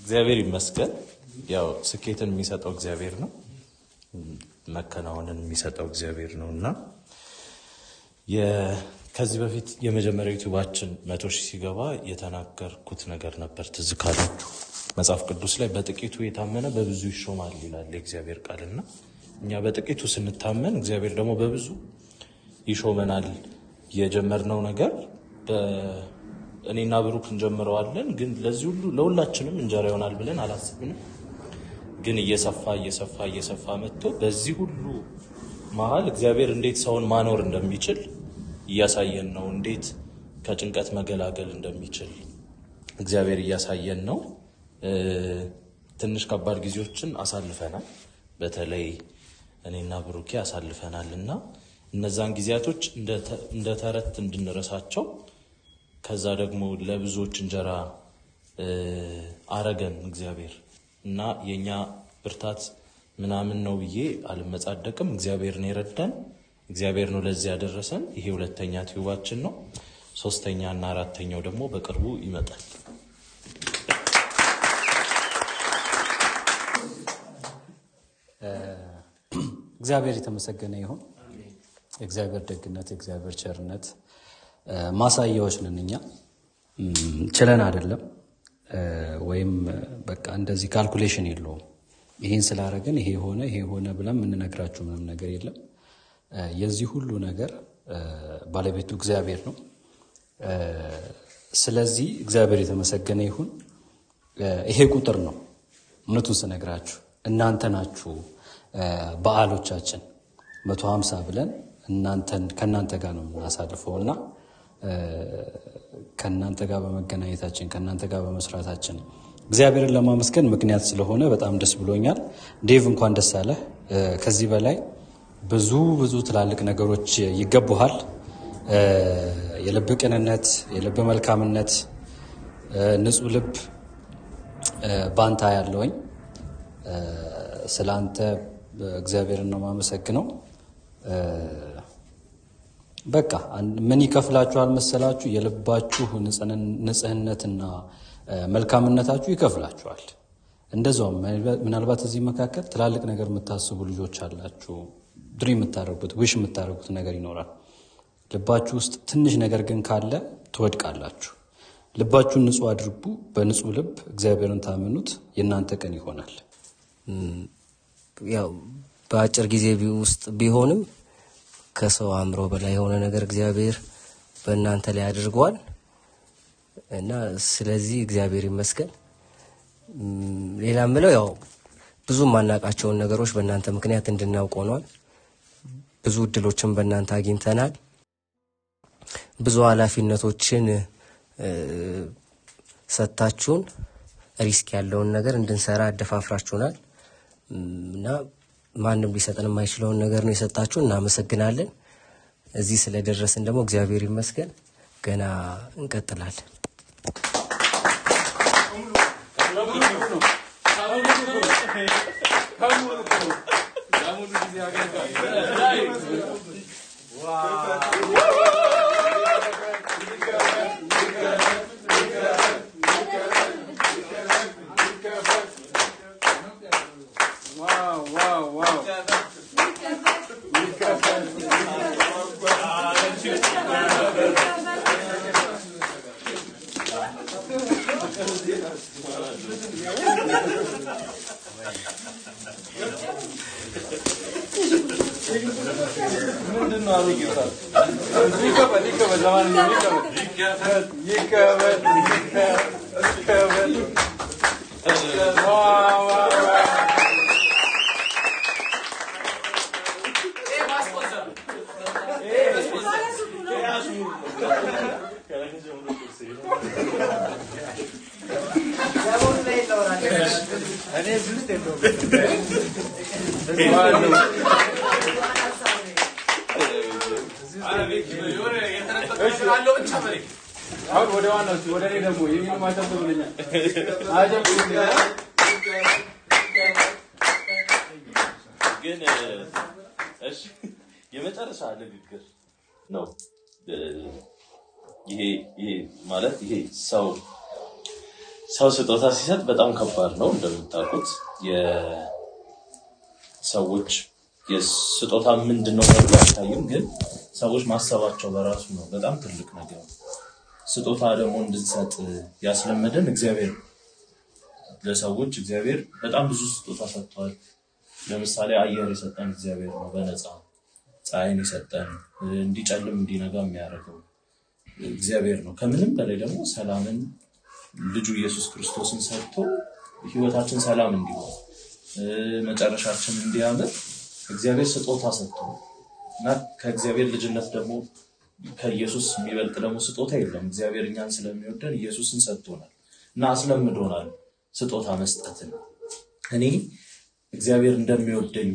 እግዚአብሔር ይመስገን። ያው ስኬትን የሚሰጠው እግዚአብሔር ነው፣ መከናወንን የሚሰጠው እግዚአብሔር ነው እና ከዚህ በፊት የመጀመሪያው ዩቲዩባችን 100,000 ሲገባ የተናገርኩት ነገር ነበር። ትዝ ካላችሁ መጽሐፍ ቅዱስ ላይ በጥቂቱ የታመነ በብዙ ይሾማል ይላል የእግዚአብሔር ቃልና እኛ በጥቂቱ ስንታመን እግዚአብሔር ደግሞ በብዙ ይሾመናል። የጀመርነው ነገር እኔና ብሩክ እንጀምረዋለን፣ ግን ለዚህ ሁሉ ለሁላችንም እንጀራ ይሆናል ብለን አላስብንም። ግን እየሰፋ መጥቶ በዚህ ሁሉ መሀል እግዚአብሔር እንዴት ሰውን ማኖር እንደሚችል እያሳየን ነው። እንዴት ከጭንቀት መገላገል እንደሚችል እግዚአብሔር እያሳየን ነው። ትንሽ ከባድ ጊዜዎችን አሳልፈናል፣ በተለይ እኔና ብሩኬ አሳልፈናል እና እነዛን ጊዜያቶች እንደ ተረት እንድንረሳቸው ከዛ ደግሞ ለብዙዎች እንጀራ አረገን እግዚአብሔር እና የኛ ብርታት ምናምን ነው ብዬ አልመጻደቅም። እግዚአብሔር ነው የረዳን፣ እግዚአብሔር ነው ለዚህ ያደረሰን። ይሄ ሁለተኛ ቲዩባችን ነው። ሶስተኛ እና አራተኛው ደግሞ በቅርቡ ይመጣል። እግዚአብሔር የተመሰገነ ይሁን። የእግዚአብሔር ደግነት፣ የእግዚአብሔር ቸርነት ማሳያዎች ነን። እኛ ችለን አይደለም ወይም በቃ እንደዚህ ካልኩሌሽን የለውም። ይሄን ስላረግን ይሄ ሆነ ብለን የምንነግራችሁ ምንም ነገር የለም። የዚህ ሁሉ ነገር ባለቤቱ እግዚአብሔር ነው። ስለዚህ እግዚአብሔር የተመሰገነ ይሁን። ይሄ ቁጥር ነው እውነቱን ስነግራችሁ እናንተ ናችሁ በዓሎቻችን 150 ብለን ከእናንተ ጋር ነው የምናሳልፈው እና ከእናንተ ጋር በመገናኘታችን ከእናንተ ጋር በመስራታችን እግዚአብሔርን ለማመስገን ምክንያት ስለሆነ በጣም ደስ ብሎኛል። ዴቭ እንኳን ደስ አለህ። ከዚህ በላይ ብዙ ትላልቅ ነገሮች ይገቡሃል። የልብ ቅንነት፣ የልብ መልካምነት፣ ንጹህ ልብ ባንታ ያለውኝ ስለ አንተ እግዚአብሔርን ነው የማመሰግነው። በቃ ምን ይከፍላችኋል መሰላችሁ? የልባችሁ ንጽህነትና መልካምነታችሁ ይከፍላችኋል። እንደዛውም ምናልባት እዚህ መካከል ትላልቅ ነገር የምታስቡ ልጆች አላችሁ። ድሪም የምታደርጉት ዊሽ የምታደርጉት ነገር ይኖራል። ልባችሁ ውስጥ ትንሽ ነገር ግን ካለ ትወድቃላችሁ። ልባችሁን ንጹህ አድርጉ። በንጹህ ልብ እግዚአብሔርን ታምኑት። የእናንተ ቀን ይሆናል። ያው በአጭር ጊዜ ውስጥ ቢሆንም ከሰው አእምሮ በላይ የሆነ ነገር እግዚአብሔር በእናንተ ላይ አድርጓል እና ስለዚህ እግዚአብሔር ይመስገን። ሌላ ምለው ያው ብዙ ማናቃቸውን ነገሮች በእናንተ ምክንያት እንድናውቅ ሆኗል። ብዙ እድሎችን በእናንተ አግኝተናል። ብዙ ኃላፊነቶችን ሰጣችሁን። ሪስክ ያለውን ነገር እንድንሰራ አደፋፍራችሁናል እና ማንም ሊሰጠን የማይችለውን ነገር ነው የሰጣችሁን። እናመሰግናለን። እዚህ ስለደረስን ደግሞ እግዚአብሔር ይመስገን። ገና እንቀጥላለን። ግን እሺ የመጨረሻ ንግግር ነው። ይሄ ማለት ይሄ ሰው ስጦታ ሲሰጥ በጣም ከባድ ነው። እንደምታውቁት የሰዎች የስጦታ ምንድን ነው ተብሎ አይታይም፣ ግን ሰዎች ማሰባቸው በራሱ ነው በጣም ትልቅ ነገር ነው። ስጦታ ደግሞ እንድንሰጥ ያስለመደን እግዚአብሔር ለሰዎች እግዚአብሔር በጣም ብዙ ስጦታ ሰጥቷል። ለምሳሌ አየር የሰጠን እግዚአብሔር ነው በነፃ ፀሐይን የሰጠን እንዲጨልም እንዲነጋ የሚያደርገው እግዚአብሔር ነው። ከምንም በላይ ደግሞ ሰላምን ልጁ ኢየሱስ ክርስቶስን ሰጥቶ ህይወታችን ሰላም እንዲሆን መጨረሻችን እንዲያምር እግዚአብሔር ስጦታ ሰጥቶ እና ከእግዚአብሔር ልጅነት ደግሞ ከኢየሱስ የሚበልጥ ደግሞ ስጦታ የለም። እግዚአብሔር እኛን ስለሚወደን ኢየሱስን ሰጥቶናል እና አስለምዶናል ስጦታ መስጠትን። እኔ እግዚአብሔር እንደሚወደኝ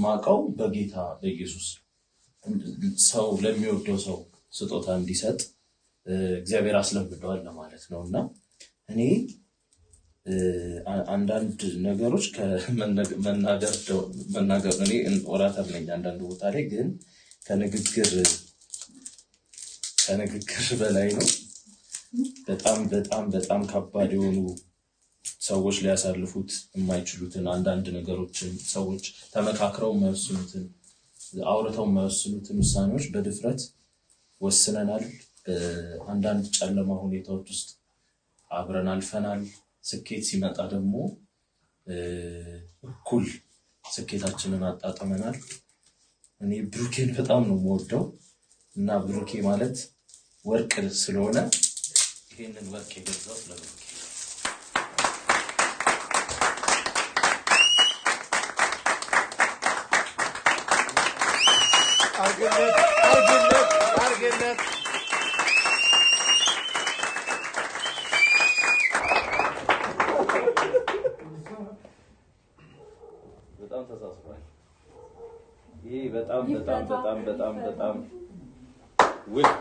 ማቀው በጌታ በኢየሱስ ሰው ለሚወደው ሰው ስጦታ እንዲሰጥ እግዚአብሔር አስለምደዋል ለማለት ነው። እና እኔ አንዳንድ ነገሮች መናገር እኔ ኦራተር ነኝ አንዳንድ ቦታ ላይ ግን ከንግግር በላይ ነው። በጣም በጣም በጣም ከባድ የሆኑ ሰዎች ሊያሳልፉት የማይችሉትን አንዳንድ ነገሮችን ሰዎች ተመካክረው የማይወስኑትን አውርተው የማይወስኑትን ውሳኔዎች በድፍረት ወስነናል። አንዳንድ ጨለማ ሁኔታዎች ውስጥ አብረን አልፈናል። ስኬት ሲመጣ ደግሞ እኩል ስኬታችንን አጣጥመናል። እኔ ብሩኬን በጣም ነው የምወደው እና ብሩኬ ማለት ወርቅ ስለሆነ ይሄንን ወርቅ የገዛው ለብሩኬ አርግለት በጣም ተሳስሯል። ይሄ በጣም በጣም በጣም በጣም በጣም ውድ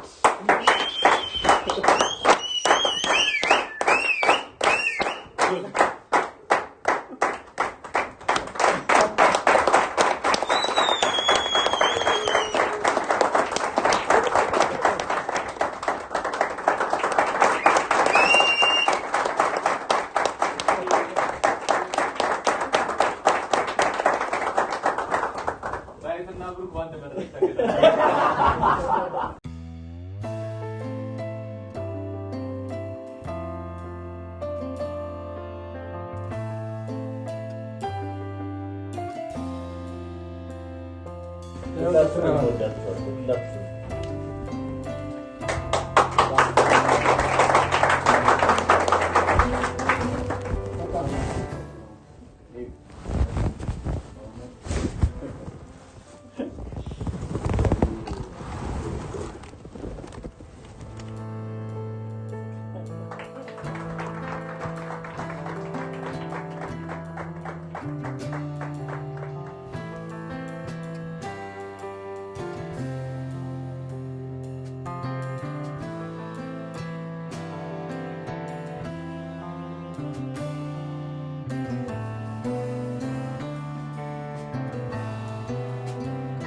ሁላችሁም